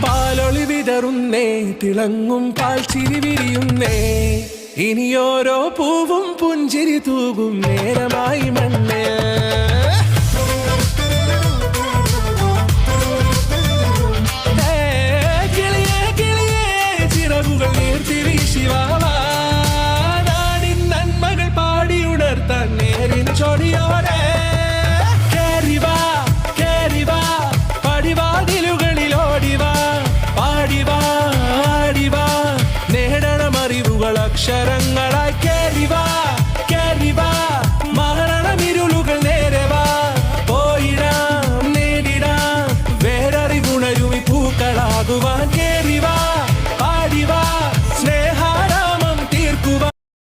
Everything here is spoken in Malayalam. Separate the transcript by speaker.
Speaker 1: പാലൊളി വിതറുന്നേ, തിളങ്ങും പാൽച്ചിരി വിരിയുന്നേ, ഇനിയോരോ പൂവും പുഞ്ചിരി തൂകും നേരമായി മണ്ണേ. കിളിയേ കിളിയേ ചിറകുകൾ നീർത്തിരി ശിവാവാ, നാടിൻ നന്മകൾ പാടിയുണർത്താൻ നേരിൻ ചൊടിയോടെ. കേറിവാ കേറിവാ പടിവാതിലുകളിൽ ഓടിവാ, പാടിവാ ആടിവാ നേടണം അറിവുകൾ അക്ഷരങ്ങളാ.